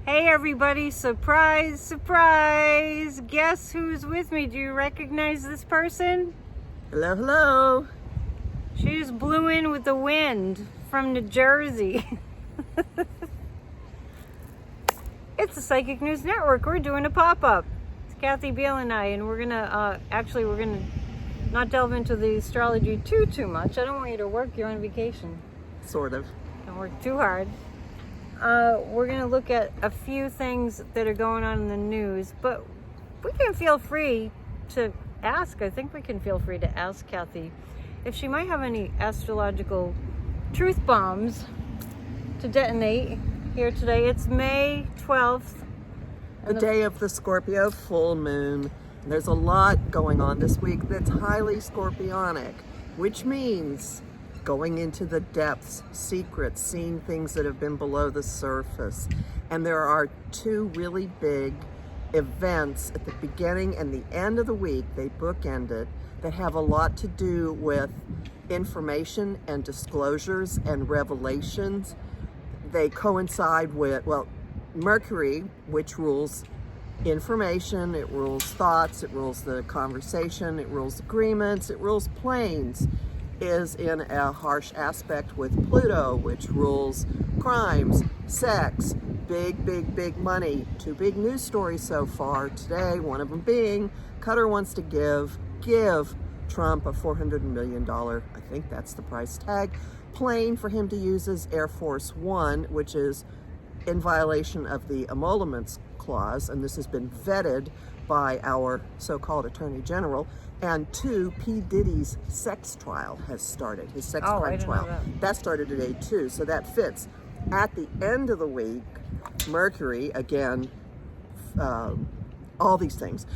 Hey everybody, surprise, surprise! Guess who's with me? Do you recognize this person? Hello, hello. She just blew in with the wind from New Jersey. It's the Psychic News Network. We're doing a pop-up. It's Kathy Biehl and I, and we're gonna not delve into the astrology too much. I don't want you to work. You're on vacation. Sort of. Don't work too hard. We're going to look at a few things that are going on in the news, but we can feel free to ask. I think we can feel free to ask Kathy if she might have any astrological truth bombs to detonate here today. It's May 12th. The day of the Scorpio full moon. There's a lot going on this week that's highly scorpionic, which means going into the depths, secrets, seeing things that have been below the surface. And there are two really big events at the beginning and the end of the week, they bookended, that have a lot to do with information and disclosures and revelations. They coincide with, well, Mercury, which rules information, it rules thoughts, it rules the conversation, it rules agreements, it rules planes, is in a harsh aspect with Pluto, which rules crimes, sex, big money. Two big news stories so far today, one of them being Qatar wants to give Trump a $400 million, I think that's the price tag, plane for him to use as Air Force One, which is in violation of the emoluments clause, and this has been vetted by our so-called Attorney General. And two, P. Diddy's sex trial has started, his sex crime trial. That started today too, so that fits. At the end of the week, Mercury, again, all these things,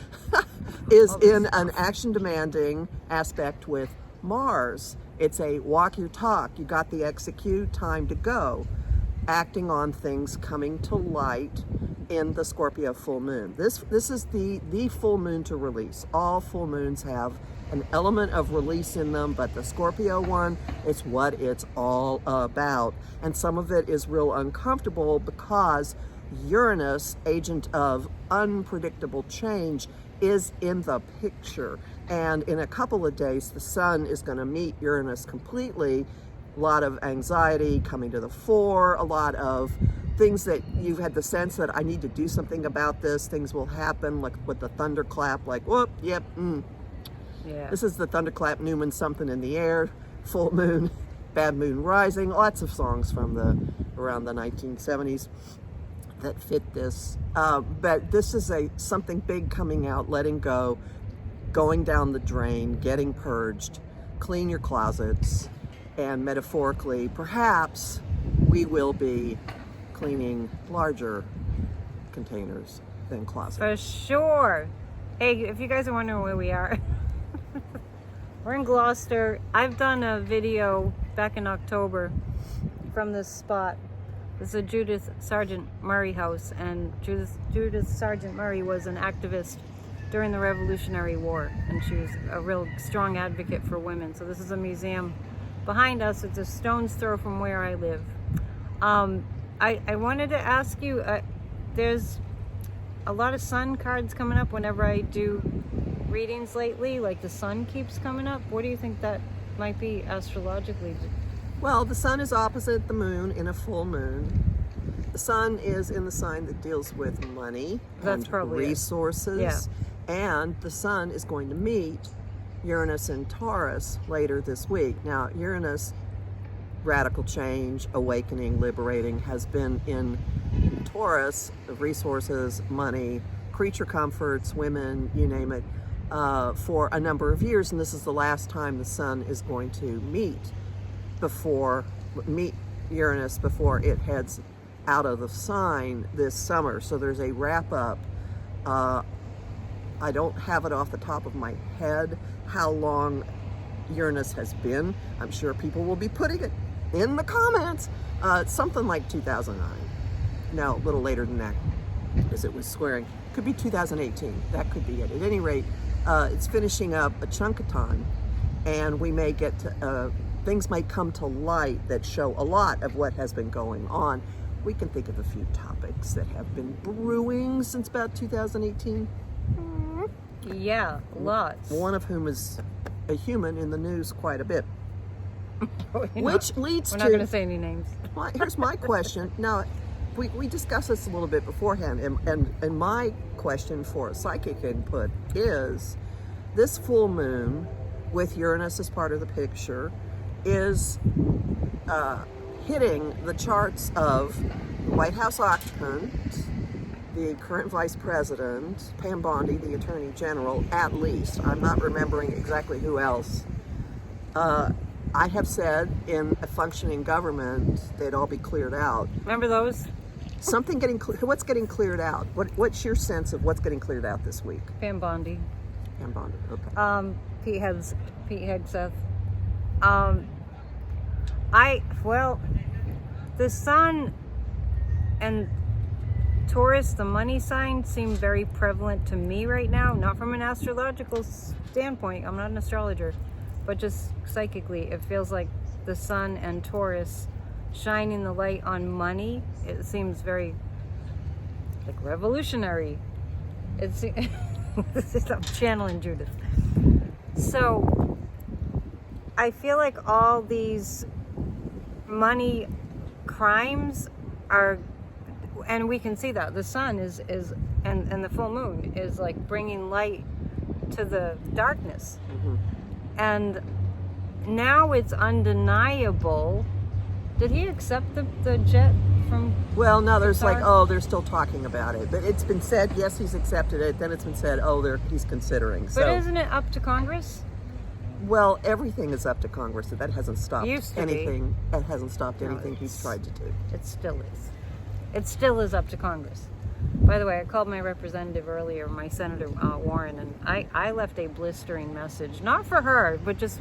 is in an action-demanding aspect with Mars. It's a walk your talk, you got the execute, time to go. Acting on things coming to light in the Scorpio full moon. This is the full moon to release. All full moons have an element of release in them, but the Scorpio one, it's what it's all about. And some of it is real uncomfortable because Uranus, agent of unpredictable change, is in the picture. And in a couple of days, the sun is going to meet Uranus completely. A lot of anxiety coming to the fore, a lot of things that you've had the sense that I need to do something about this, things will happen, like with the thunderclap, like, whoop, yep, Yeah. This is the thunderclap, Newman, something in the air, full moon, bad moon rising, lots of songs from around the 1970s that fit this. But this is something big coming out, letting go, going down the drain, getting purged, clean your closets. And metaphorically, perhaps we will be cleaning larger containers than closets. For sure. Hey, if you guys are wondering where we are, we're in Gloucester. I've done a video back in October from this spot. This is a Judith Sargent Murray house, and Judith Sargent Murray was an activist during the Revolutionary War, and she was a real strong advocate for women. So this is a museum behind us. It's a stone's throw from where I live. I wanted to ask you, there's a lot of sun cards coming up whenever I do readings lately, like the sun keeps coming up. What do you think that might be astrologically? Well, the sun is opposite the moon in a full moon. The sun is in the sign that deals with money and resources. Yeah. And the sun is going to meet Uranus and Taurus later this week. Now, Uranus, radical change, awakening, liberating, has been in Taurus, resources, money, creature comforts, women, you name it, for a number of years. And this is the last time the sun is going to meet Uranus before it heads out of the sign this summer. So there's a wrap up. I don't have it off the top of my head how long Uranus has been. I'm sure people will be putting it in the comments. It's something like 2009. No, a little later than that, as it was squaring. Could be 2018. That could be it. At any rate, it's finishing up a chunk of time, and we may get to, things might come to light that show a lot of what has been going on. we can think of a few topics that have been brewing since about 2018. Yeah, lots. One of whom is a human in the news quite a bit. Which leads we're to... not going to say any names. Here's my question. Now, we discussed this a little bit beforehand, and my question for psychic input is, this full moon with Uranus as part of the picture is hitting the charts of the White House occupant, the current vice president, Pam Bondi, the attorney general, at least. I'm not remembering exactly who else. I have said in a functioning government, they'd all be cleared out. Remember those? Something getting what's getting cleared out? What's your sense of what's getting cleared out this week? Pam Bondi. Pam Bondi. Okay. Pete Hegseth. The sun and Taurus, the money sign, seem very prevalent to me right now. Not from an astrological standpoint. I'm not an astrologer. But just psychically, it feels like the sun and Taurus shining the light on money. It seems very like revolutionary. I'm channeling Judith. So I feel like all these money crimes are, and we can see that the sun is and the full moon is like bringing light to the darkness. Mm-hmm. And now it's undeniable. Did he accept the jet from... Well, no, there's they're still talking about it. But it's been said, yes, he's accepted it. Then it's been said, he's considering. But isn't it up to Congress? Well, everything is up to Congress. That hasn't stopped anything. That hasn't stopped anything he's tried to do. It still is. It still is up to Congress. By the way, I called my representative earlier, my Senator Warren, and I left a blistering message. Not for her, but just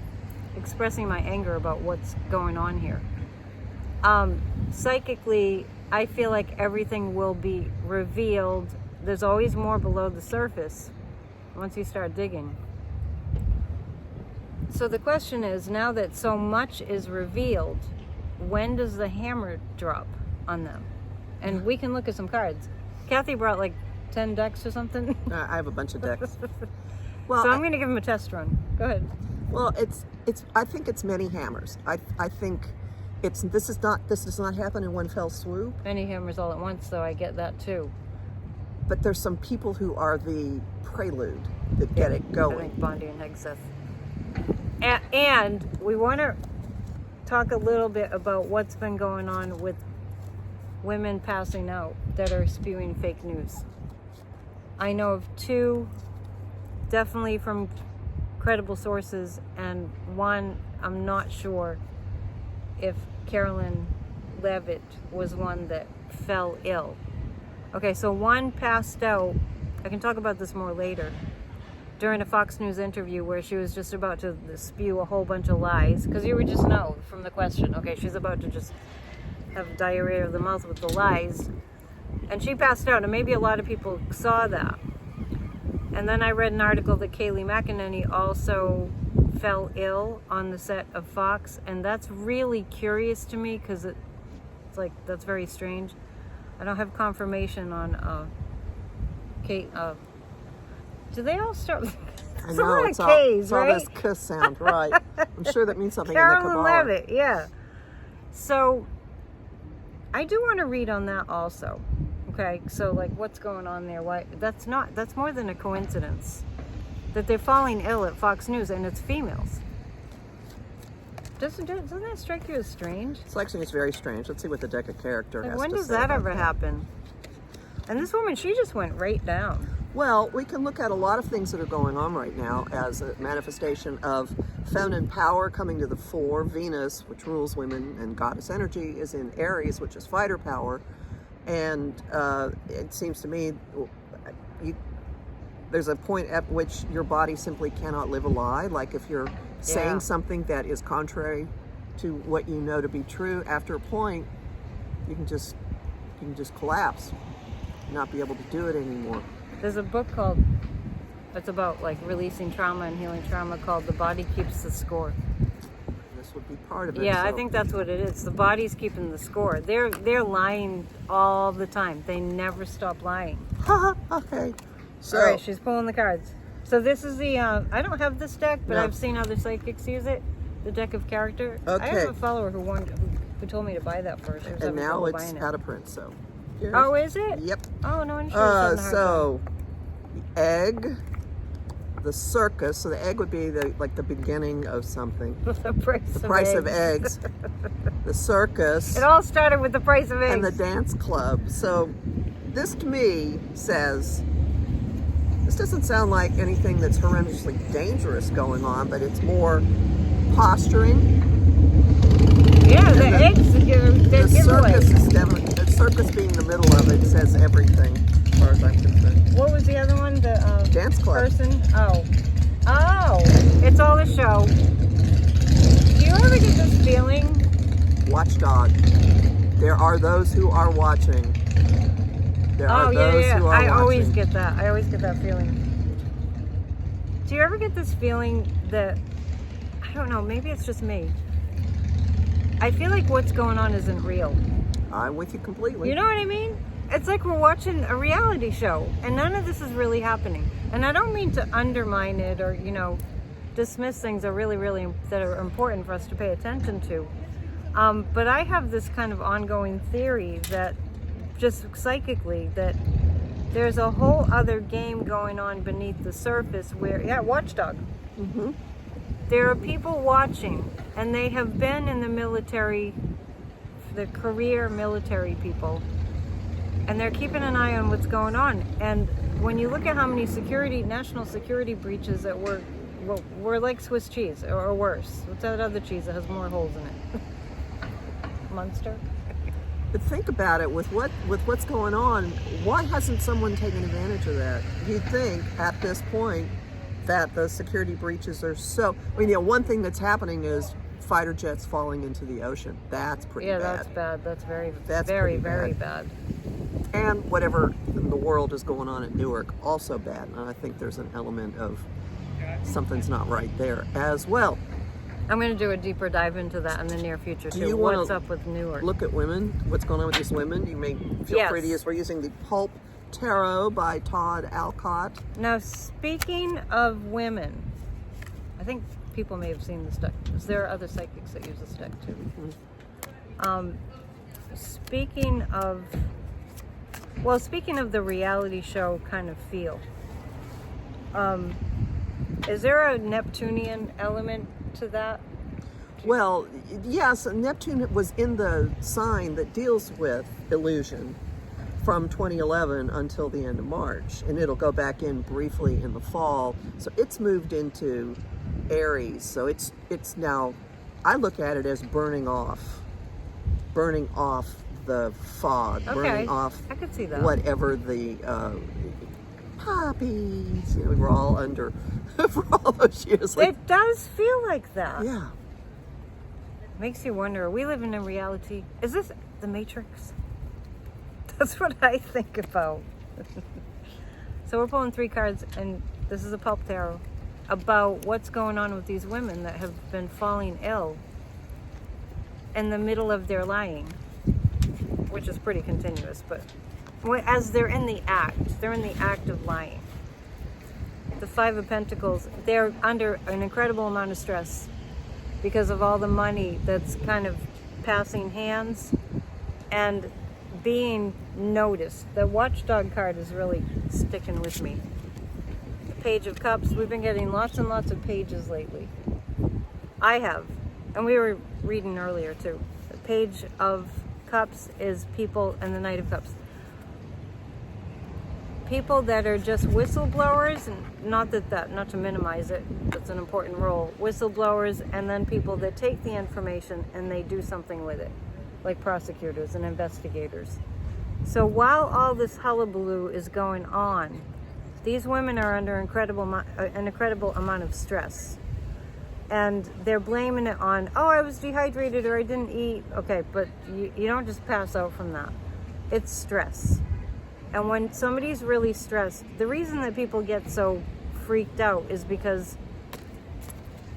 expressing my anger about what's going on here. Psychically, I feel like everything will be revealed. There's always more below the surface once you start digging. So the question is, now that so much is revealed, when does the hammer drop on them? And we can look at some cards. Kathy brought like 10 decks or something. I have a bunch of decks. Well, so I'm going to give him a test run. Go ahead. Well, I think it's many hammers. I think this does not happen in one fell swoop. Many hammers all at once, though. I get that too. But there's some people who are the prelude that get it going. I think Bondi and Hegseth. And we want to talk a little bit about what's been going on with women passing out that are spewing fake news. I know of two, definitely from credible sources, and one, I'm not sure if Carolyn Levitt was one that fell ill. Okay, so one passed out. I can talk about this more later. During a Fox News interview where she was just about to spew a whole bunch of lies, because you would just know from the question, okay, she's about to just have diarrhea of the mouth with the lies. And she passed out, and maybe a lot of people saw that. And then I read an article that Kayleigh McEnany also fell ill on the set of Fox, and that's really curious to me because it's like, that's very strange. I don't have confirmation on Kate. Do they all start with I know, it's K's, all right? this K sound, right? I'm sure that means something Carolyn in the Kabbalah. Levitt, yeah. So I do want to read on that also. Okay, so like what's going on there? Why that's more than a coincidence that they're falling ill at Fox News, and it's females. Doesn't that strike you as strange? Selection is very strange. Let's see what the deck of character has to say. When does that ever happen? And this woman, she just went right down. Well, we can look at a lot of things that are going on right now as a manifestation of feminine power coming to the fore. Venus, which rules women, and goddess energy is in Aries, which is fighter power. And it seems to me there's a point at which your body simply cannot live a lie. Like if you're saying something that is contrary to what you know to be true, after a point, you can just collapse, not be able to do it anymore. There's a book called, it's about like releasing trauma and healing trauma, called The Body Keeps the Score. stress would be part of it. Yeah, I so- think that's what it is. The body's keeping the score. They're lying all the time. They never stop lying. Okay. So, All right, she's pulling the cards. So this is the, I don't have this deck, but No. I've seen other psychics use it. The deck of character. I Okay. have a follower who told me to buy that first. She was and having now trouble it's buying it. out of print, so. Here's- Oh, is it? Yep. Oh, no one sure. So, the egg, the circus. So the egg would be the beginning of something. The price Of eggs. The circus. It all started with the price of eggs. And the dance club. So this to me says, this doesn't sound like anything that's horrendously dangerous going on, but it's more posturing. Yeah, the And eggs, they're The circus giveaways. is definitely, the circus being the middle of it says everything, as far as I'm concerned. What was the other one? The Dance club. person? Oh, it's all a show. Do you ever get this feeling? Watchdog. There are those who are watching. There are Oh, yeah, those yeah. who are I watching. always get that. I always get that feeling. Do you ever get this feeling that, I don't know, maybe it's just me. I feel like what's going on isn't real. I'm with you completely. You know what I mean? It's like we're watching a reality show and none of this is really happening. And I don't mean to undermine it or, dismiss things that are important for us to pay attention to. But I have this kind of ongoing theory that just psychically that there's a whole other game going on beneath the surface where, watchdog. Mm-hmm. There are people watching and they have been in the military, the career military people, and they're keeping an eye on what's going on. And when you look at how many national security breaches that were like Swiss cheese or worse. What's that other cheese that has more holes in it? Munster? But think about it, with what's going on, why hasn't someone taken advantage of that? You'd think at this point that the security breaches are so, one thing that's happening is fighter jets falling into the ocean. That's pretty bad. Yeah, that's bad. That's very pretty very bad. bad. And whatever in the world is going on at Newark, also bad. And I think there's an element of something's not right there as well. I'm going to do a deeper dive into that in the near future Do too. you wanna What's up with Newark? Look at women, what's going on with these women. You may feel free to use, we're using the Pulp Tarot by Todd Alcott. Now, speaking of women, I think people may have seen this deck. Because there are other psychics that use this deck too. Mm-hmm. Speaking of the reality show kind of feel, is there a Neptunian element to that? Well, yes, Neptune was in the sign that deals with illusion from 2011 until the end of March, and it'll go back in briefly in the fall. So it's moved into Aries. So it's now, I look at it as burning off the fog, burning off I could see that. whatever the poppies. We're all under for all those years. It does feel like that. Yeah. Makes you wonder, are we living in reality? Is this the Matrix? That's what I think about. So we're pulling 3 cards, and this is a Pulp Tarot, about what's going on with these women that have been falling ill in the middle of their lying, which is pretty continuous, but as they're in the act of lying. The 5 of Pentacles, they're under an incredible amount of stress because of all the money that's kind of passing hands and being noticed. The Watchdog card is really sticking with me. The Page of Cups, we've been getting lots and lots of pages lately. I have, and we were reading earlier too. The Page of Cups is people, and the Knight of Cups. People that are just whistleblowers, and not to minimize it, that's an important role. Whistleblowers, and then people that take the information and they do something with it, like prosecutors and investigators. So while all this hullabaloo is going on, these women are under an incredible amount of stress. And they're blaming it on, oh, I was dehydrated or I didn't eat. Okay, but you don't just pass out from that. It's stress. And when somebody's really stressed, the reason that people get so freaked out is because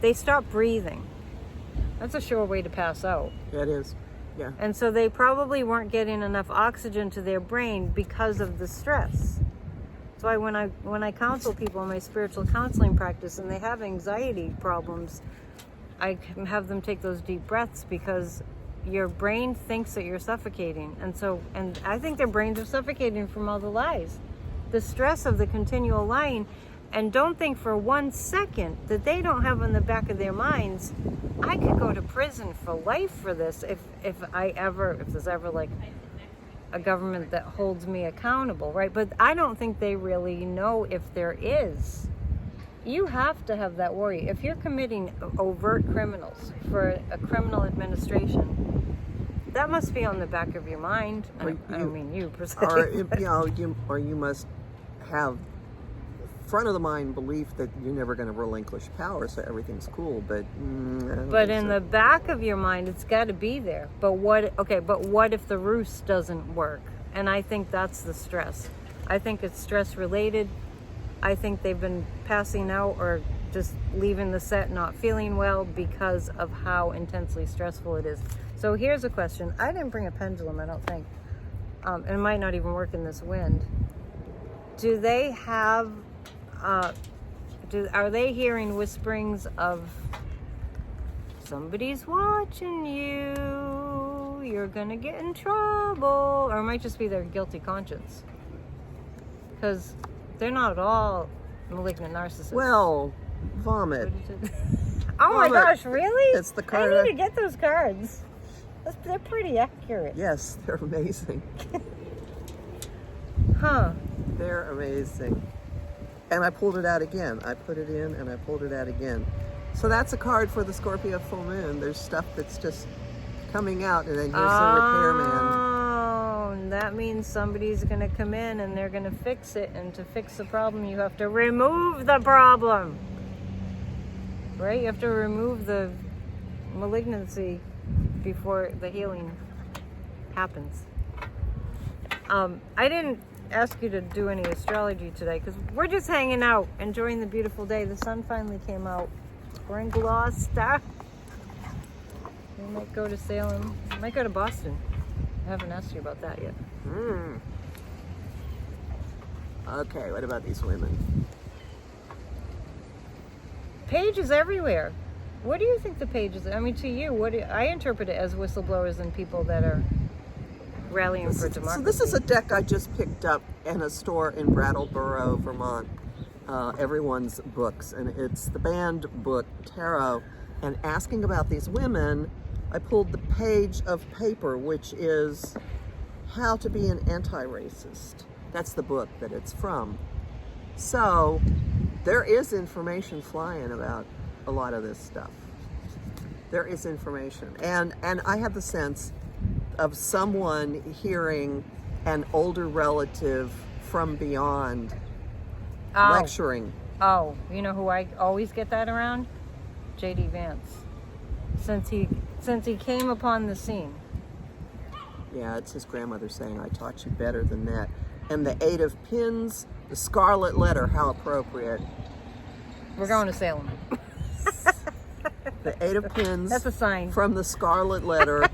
they stop breathing. That's a sure way to pass out. It is. Yeah. And so they probably weren't getting enough oxygen to their brain because of the stress. That's why when I counsel people in my spiritual counseling practice and they have anxiety problems, I can have them take those deep breaths, because your brain thinks that you're suffocating. And I think their brains are suffocating from all the lies. The stress of the continual lying. And don't think for 1 second that they don't have in the back of their minds, I could go to prison for life for this if there's ever like a government that holds me accountable, right? But I don't think they really know if there is. You have to have that worry. If you're committing overt criminals for a criminal administration, that must be on the back of your mind. I don't mean you per se. Or you must have front of the mind belief that you're never going to relinquish power, so everything's cool. But in the back of your mind, it's got to be there. But what if the ruse doesn't work? And I think that's the stress. I think it's stress related. I think they've been passing out or just leaving the set not feeling well because of how intensely stressful it is. So here's a question. I didn't bring a pendulum, I don't think. It might not even work in this wind. Do they have are they hearing whisperings of somebody's watching you, you're gonna get in trouble? Or it might just be their guilty conscience, because they're not at all malignant narcissists. Well, vomit. Oh my gosh, really? It's the card. I need to get those cards. They're pretty accurate. Yes, they're amazing. Huh. They're amazing. And I pulled it out again. I put it in and I pulled it out again. So that's a card for the Scorpio full moon. There's stuff that's just coming out, and then here's the repairman. Oh, that means somebody's going to come in and they're going to fix it. And to fix the problem, you have to remove the problem. Right? You have to remove the malignancy before the healing happens. I didn't ask you to do any astrology today because we're just hanging out, enjoying the beautiful day. The sun finally came out. We're in Gloucester. We might go to Salem. We might go to Boston. I haven't asked you about that yet. Okay, what about these women? Pages everywhere. What do you think the pages? I mean, to you, I interpret it as whistleblowers and people that are rallying for democracy. So this is a deck I just picked up in a store in Brattleboro, Vermont. Everyone's books, and it's the banned book Tarot. And asking about these women, I pulled the page of paper, which is How to Be an Anti-Racist. That's the book that it's from. So there is information flying about a lot of this stuff. There is information, and I have the sense of someone hearing an older relative from beyond lecturing. Oh, you know who I always get that around? J.D. Vance. Since he came upon the scene. Yeah, it's his grandmother saying, I taught you better than that. And the 8 of Pins, the Scarlet Letter, how appropriate. We're going to Salem. The 8 of Pins. That's a sign. From the Scarlet Letter.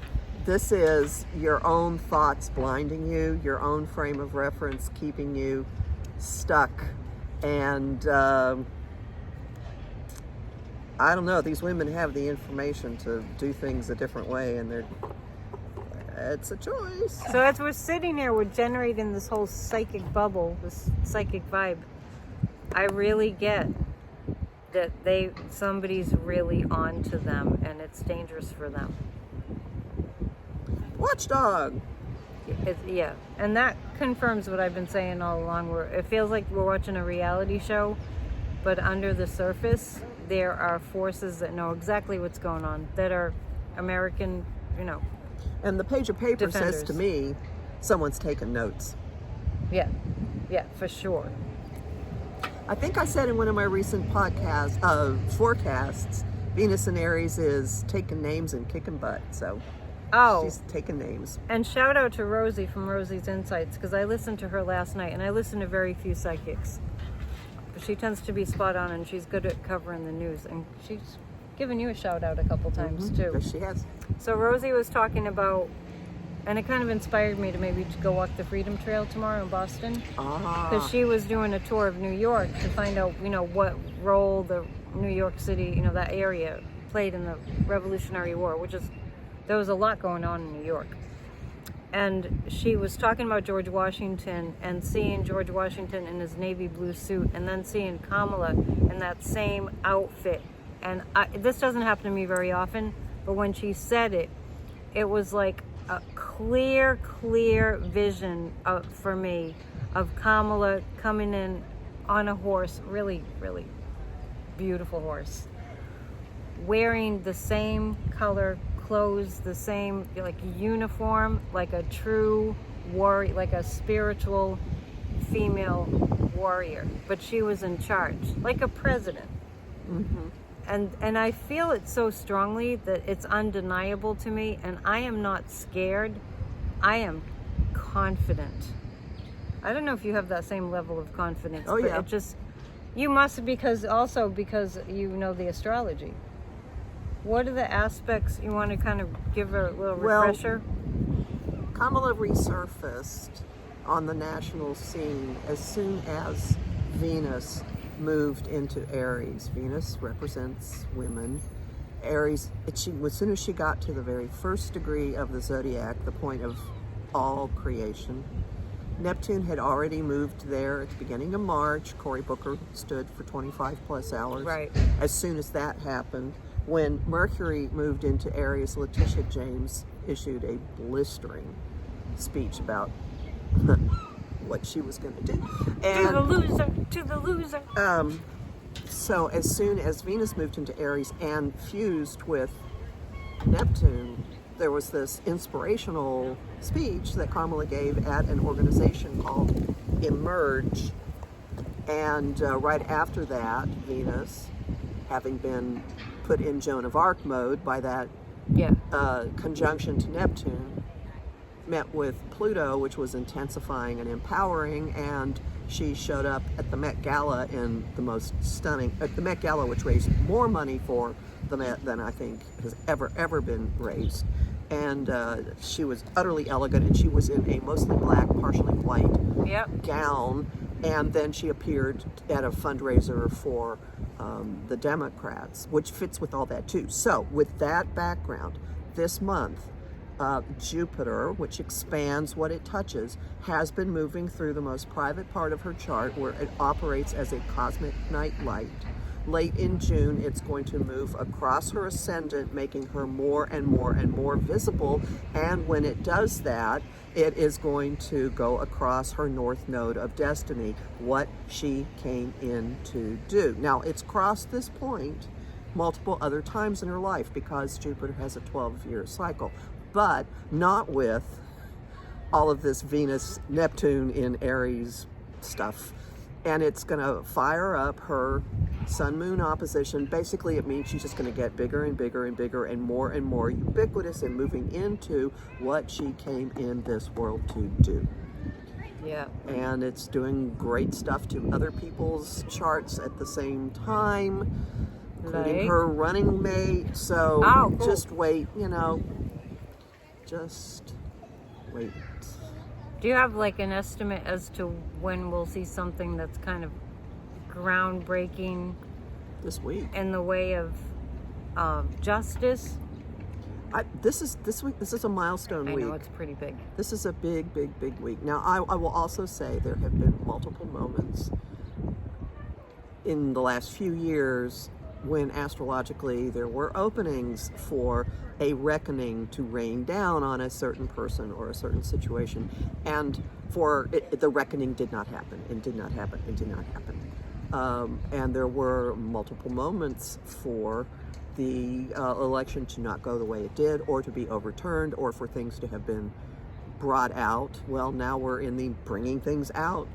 This is your own thoughts blinding you, your own frame of reference keeping you stuck. And I don't know, these women have the information to do things a different way, and it's a choice. So as we're sitting here, we're generating this whole psychic bubble, this psychic vibe. I really get that somebody's really on to them, and it's dangerous for them. Watchdog. Yeah, and that confirms what I've been saying all along. It feels like we're watching a reality show, but under the surface, there are forces that know exactly what's going on, that are American, And the page of paper defenders. says to me, someone's taking notes. Yeah, for sure. I think I said in one of my recent podcasts, forecasts, Venus in Aries is taking names and kicking butt, so she's taking names. And shout out to Rosie from Rosie's Insights, because I listened to her last night, and I listen to very few psychics. But she tends to be spot on, and she's good at covering the news, and given you a shout out a couple times too. Yes, she has. So Rosie was talking about, and it kind of inspired me to maybe to go walk the Freedom Trail tomorrow in Boston. Because she was doing a tour of New York to find out, what role the New York City, that area played in the Revolutionary War, there was a lot going on in New York. And she was talking about George Washington and seeing George Washington in his navy blue suit and then seeing Kamala in that same outfit. And this doesn't happen to me very often, but when she said it, it was like a clear vision for me of Kamala coming in on a horse, really, really beautiful horse, wearing the same color clothes, the same uniform, like a true warrior, like a spiritual female warrior. But she was in charge, like a president. And I feel it so strongly that it's undeniable to me, and I am not scared. I am confident. I don't know if you have that same level of confidence. Oh, yeah. You must, because you know the astrology. What are the aspects you want to kind of give a little refresher? Kamala resurfaced on the national scene as soon as Venus moved into Aries. Venus represents women. Aries, as soon as she got to the very first degree of the zodiac, the point of all creation, Neptune had already moved there at the beginning of March. Cory Booker stood for 25 plus hours. Right. As soon as that happened, when Mercury moved into Aries, Letitia James issued a blistering speech about what she was going to do. And to the loser. So as soon as Venus moved into Aries and fused with Neptune, there was this inspirational speech that Kamala gave at an organization called Emerge. And right after that, Venus, having been put in Joan of Arc mode by that conjunction to Neptune, met with Pluto, which was intensifying and empowering, and she showed up at the Met Gala in the most stunning, at the Met Gala, which raised more money for the Met than I think has ever been raised. And she was utterly elegant, and she was in a mostly black, partially white gown, and then she appeared at a fundraiser for the Democrats, which fits with all that too. So with that background, this month, Jupiter, which expands what it touches, has been moving through the most private part of her chart where it operates as a cosmic night light. Late in June, it's going to move across her ascendant, making her more and more visible. And when it does that, it is going to go across her north node of destiny, what she came in to do. Now, it's crossed this point multiple other times in her life because Jupiter has a 12-year cycle, but not with all of this Venus, Neptune in Aries stuff. And it's going to fire up her Sun-Moon opposition. Basically, it means she's just going to get bigger and bigger and bigger and more ubiquitous and moving into what she came in this world to do. Yeah. And it's doing great stuff to other people's charts at the same time, including her running mate. So cool. Just wait, just wait. Do you have like an estimate as to when we'll see something that's kind of groundbreaking This week. in the way of justice? This is a milestone week. I know, it's pretty big. This is a big week. Now, I will also say there have been multiple moments in the last few years when astrologically there were openings for a reckoning to rain down on a certain person or a certain situation, and the reckoning did not happen, and did not happen, and did not happen. And there were multiple moments for the election to not go the way it did, or to be overturned, or for things to have been brought out. Well, now we're in the bringing things out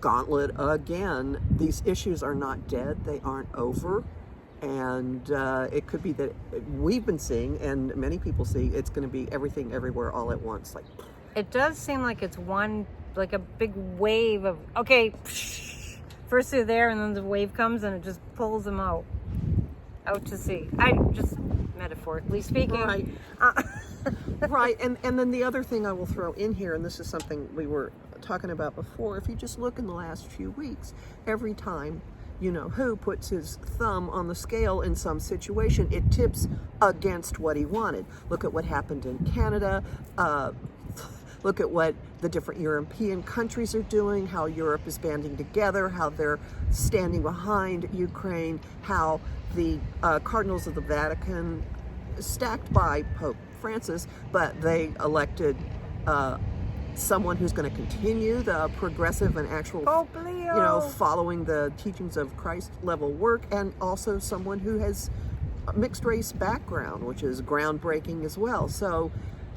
gauntlet again. These issues are not dead, they aren't over. And it could be that we've been seeing, and many people see, it's going to be everything everywhere all at once. Like, it does seem like it's like a big wave of, okay, first they're there, and then the wave comes and it just pulls them out. out to sea. I just metaphorically speaking. Right. Right. And then the other thing I will throw in here, and this is something we were talking about before, if you just look in the last few weeks, every time who puts his thumb on the scale in some situation, it tips against what he wanted. Look at what happened in Canada. Look at what the different European countries are doing, how Europe is banding together, how they're standing behind Ukraine, how the cardinals of the Vatican, stacked by Pope Francis, but they elected someone who's going to continue the progressive and actual, Pope Leo. following the teachings of Christ level work, and also someone who has a mixed race background, which is groundbreaking as well. So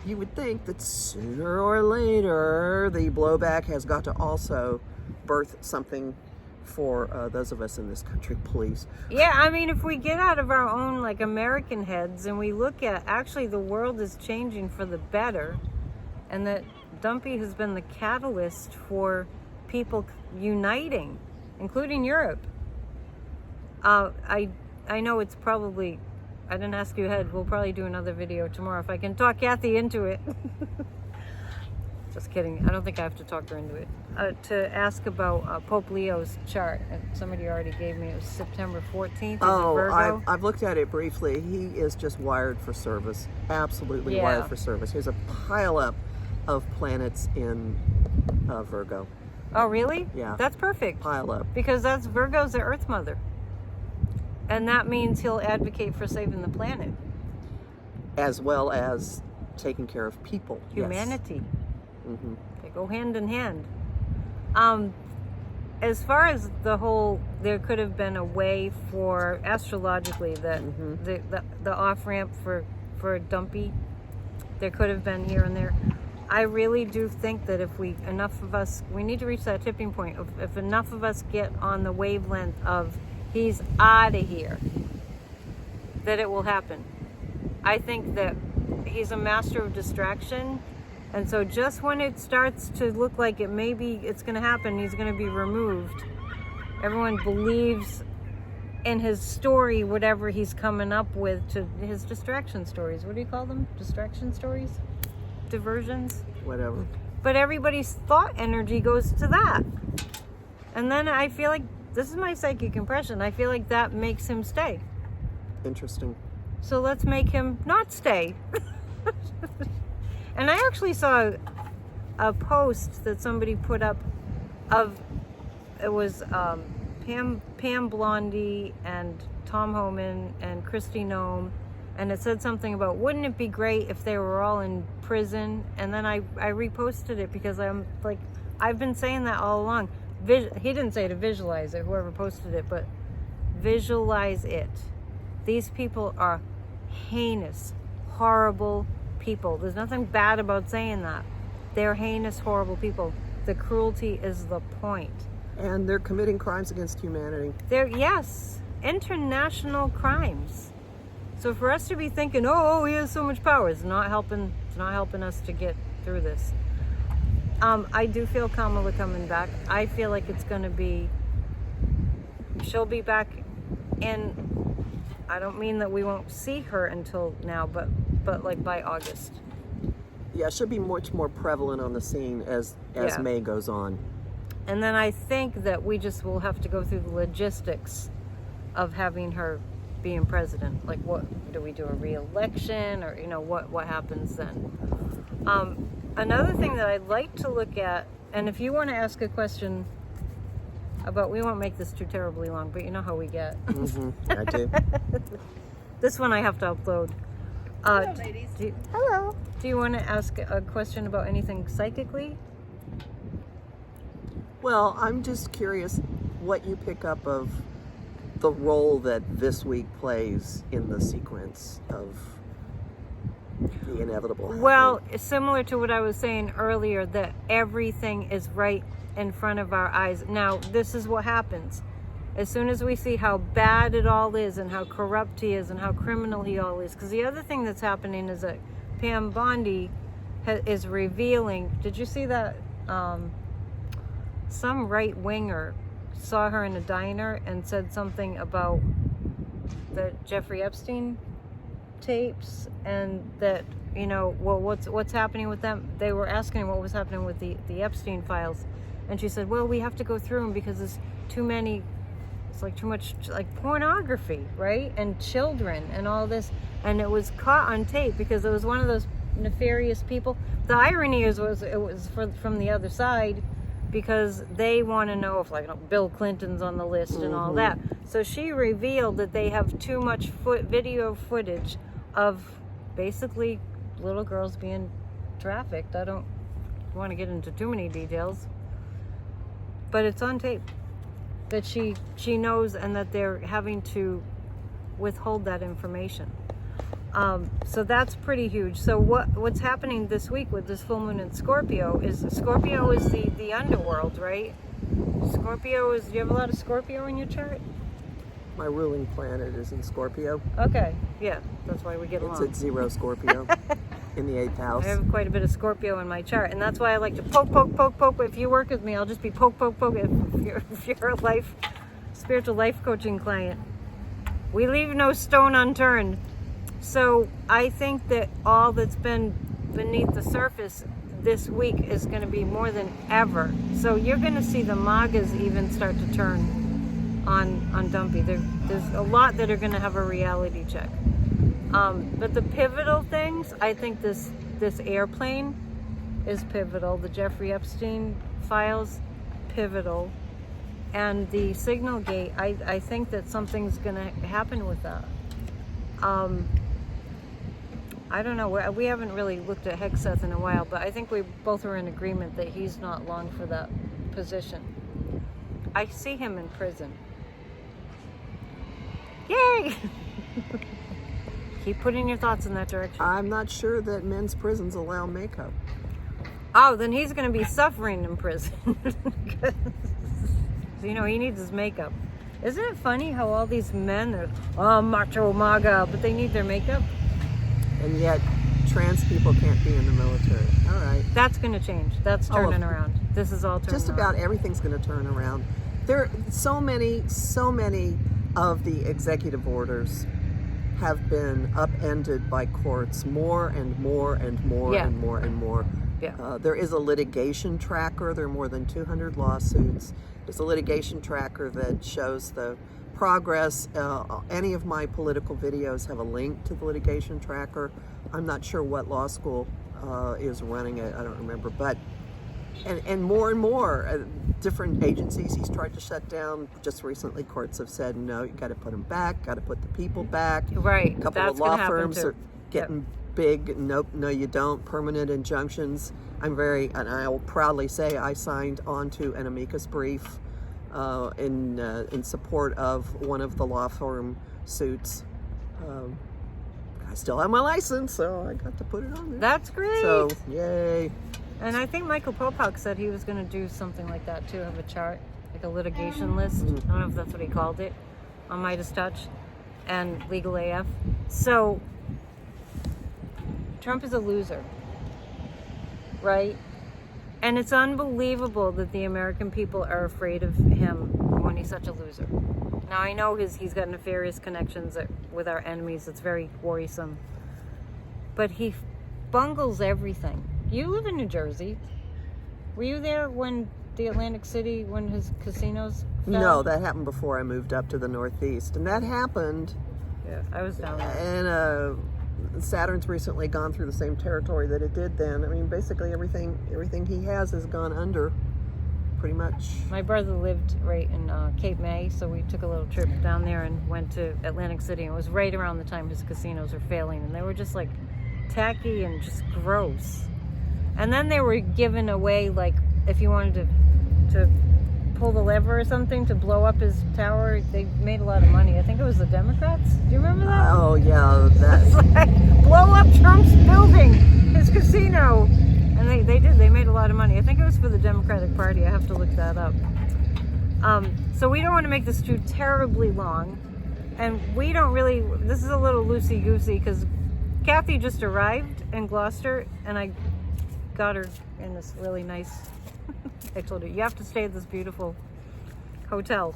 you would think that sooner or later the blowback has got to also birth something for those of us in this country, please. Yeah, I mean, if we get out of our own like American heads and we look at actually the world is changing for the better, and that Dumpy has been the catalyst for people uniting, including Europe. I know it's probably, I didn't ask you ahead, we'll probably do another video tomorrow if I can talk Kathy into it. Just kidding, I don't think I have to talk her into it. To ask about Pope Leo's chart, and somebody already gave me, it was September 14th. Oh, I've looked at it briefly. He is just wired for service, absolutely wired for service. He has a pile up of planets in Virgo. Oh, really? Yeah. That's perfect. Pile up. Because that's Virgo's the Earth Mother. And that means he'll advocate for saving the planet. As well as taking care of people. Humanity. Yes. Mm-hmm. They go hand in hand. As far as the whole, there could have been a way for, astrologically, that the off-ramp for Dumpy, there could have been here and there. I really do think that if enough of us, we need to reach that tipping point. If enough of us get on the wavelength of he's out of here, that it will happen. I think that he's a master of distraction. And so just when it starts to look like it's going to happen, he's going to be removed. Everyone believes in his story, whatever he's coming up with, to his distraction stories. What do you call them? Distraction stories? Diversions? Whatever. But everybody's thought energy goes to that. And then I feel like, this is my psychic impression, I feel like that makes him stay. Interesting. So let's make him not stay. And I actually saw a post that somebody put up it was Pam Blondie and Tom Homan and Christy Nome, and it said something about, wouldn't it be great if they were all in prison? And then I reposted it because I'm like, I've been saying that all along. He didn't say to visualize it, whoever posted it, but visualize it. These people are heinous, horrible people. There's nothing bad about saying that. They're heinous, horrible people. The cruelty is the point. And they're committing crimes against humanity. Yes, international crimes. So for us to be thinking, oh, he has so much power, it's not helping us to get through this. I do feel Kamala coming back. I feel like it's going to be, she'll be back in, I don't mean that we won't see her until now, but like by August. Yeah, she'll be much more prevalent on the scene as May goes on. And then I think that we just will have to go through the logistics of having her being president. Like, what do we do, a re-election, or what happens then? Another thing that I'd like to look at, and if you want to ask a question about, we won't make this too terribly long, but you know how we get. I do. This one I have to upload. Hello, ladies. Hello. Do you want to ask a question about anything psychically? Well, I'm just curious what you pick up of the role that this week plays in the sequence of the inevitable happening. Well, similar to what I was saying earlier, that everything is right in front of our eyes. Now, this is what happens. As soon as we see how bad it all is and how corrupt he is and how criminal he all is. Because the other thing that's happening is that Pam Bondi is revealing, did you see that? Some right-winger saw her in a diner and said something about the Jeffrey Epstein tapes, and that, you know, well, what's happening with them. They were asking what was happening with the Epstein files, and she said, well, we have to go through them because there's too many, it's like too much like pornography, right, and children and all this, and it was caught on tape because it was one of those nefarious people. The irony is it was from the other side, because they want to know if, like, Bill Clinton's on the list and all that. So she revealed that they have too much video footage of basically little girls being trafficked. I don't want to get into too many details, but it's on tape that she knows, and that they're having to withhold that information. So that's pretty huge. So what's happening this week with this full moon in Scorpio is the underworld, right? Scorpio is, do you have a lot of Scorpio in your chart? My ruling planet is in Scorpio. Okay, yeah, that's why we get along. It's at 0 Scorpio in the 8th house. I have quite a bit of Scorpio in my chart, and that's why I like to poke. If you work with me, I'll just be poke. If you're a spiritual life coaching client, we leave no stone unturned. So I think that all that's been beneath the surface this week is going to be more than ever. So you're going to see the MAGAs even start to turn on Dumpy. There's a lot that are going to have a reality check. But the pivotal things, I think this airplane is pivotal. The Jeffrey Epstein files, pivotal. And the signal gate, I think that something's going to happen with that. I don't know. We haven't really looked at Hegseth in a while, but I think we both are in agreement that he's not long for that position. I see him in prison. Yay! Keep putting your thoughts in that direction. I'm not sure that men's prisons allow makeup. Oh, then he's going to be suffering in prison. You know, he needs his makeup. Isn't it funny how all these men are, macho MAGA, but they need their makeup? And yet, trans people can't be in the military. All right. That's going to change. That's turning around. This is all turning Just about around. everything's going to turn around. There are so many of the executive orders have been upended by courts more and more and more Yeah. and more and more. Yeah. There is a litigation tracker. There are more than 200 lawsuits. There's a litigation tracker that shows the progress. Any of my political videos have a link to the litigation tracker. I'm not sure what law school is running it. I don't remember. But and more different agencies he's tried to shut down. Just recently, courts have said, no, you got to put them back. Got to put the people back. Right. A couple That's of law gonna happen firms too. are getting big. Nope, no, you don't. Permanent injunctions. And I will proudly say I signed onto an amicus brief in support of one of the law firm suits. I still have my license, so I got to put it on there. That's great. So, yay. And I think Michael Popok said he was going to do something like that too, have a chart, like a litigation list. I don't know if that's what he called it, on Midas Touch and Legal AF. So, Trump is a loser, right? And it's unbelievable that the American people are afraid of him when he's such a loser. Now, I know he's got nefarious connections with our enemies. It's very worrisome. But he bungles everything. You live in New Jersey. Were you there when the Atlantic City, when his casinos fell? No, that happened before I moved up to the Northeast. And that happened. Yeah, I was down there. And Saturn's recently gone through the same territory that it did then. I mean, basically everything he has gone under, pretty much. My brother lived right in Cape May, so we took a little trip down there and went to Atlantic City. And it was right around the time his casinos were failing, and they were just like tacky and just gross. And then they were giving away, like, if you wanted to pull the lever or something to blow up his tower, they made a lot of money. I think it was the Democrats. Do you remember that? Oh, yeah. It's like, blow up Trump's building, his casino. And they did. They made a lot of money. I think it was for the Democratic Party. I have to look that up. So we don't want to make this too terribly long. And we don't really, this is a little loosey-goosey because Kathy just arrived in Gloucester and I got her in this really nice, I told her, you have to stay at this beautiful hotel.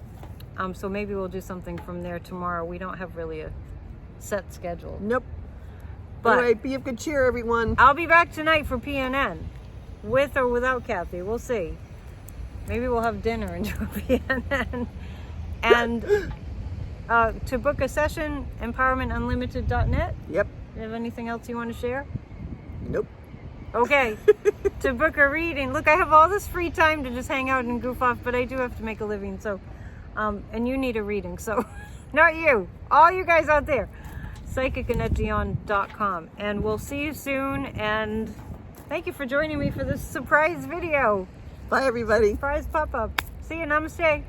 So maybe we'll do something from there tomorrow. We don't have really a set schedule. Nope. But anyway, be of good cheer, everyone. I'll be back tonight for PNN. With or without Kathy. We'll see. Maybe we'll have dinner and do a PNN. And to book a session, empowermentunlimited.net. Yep. You have anything else you want to share? Nope. Okay. To book a reading. Look, I have all this free time to just hang out and goof off, but I do have to make a living. So, and you need a reading. So, not you. All you guys out there. PsychicAnnetteDion.com. And we'll see you soon. And thank you for joining me for this surprise video. Bye, everybody. Surprise pop-up. See you. Namaste.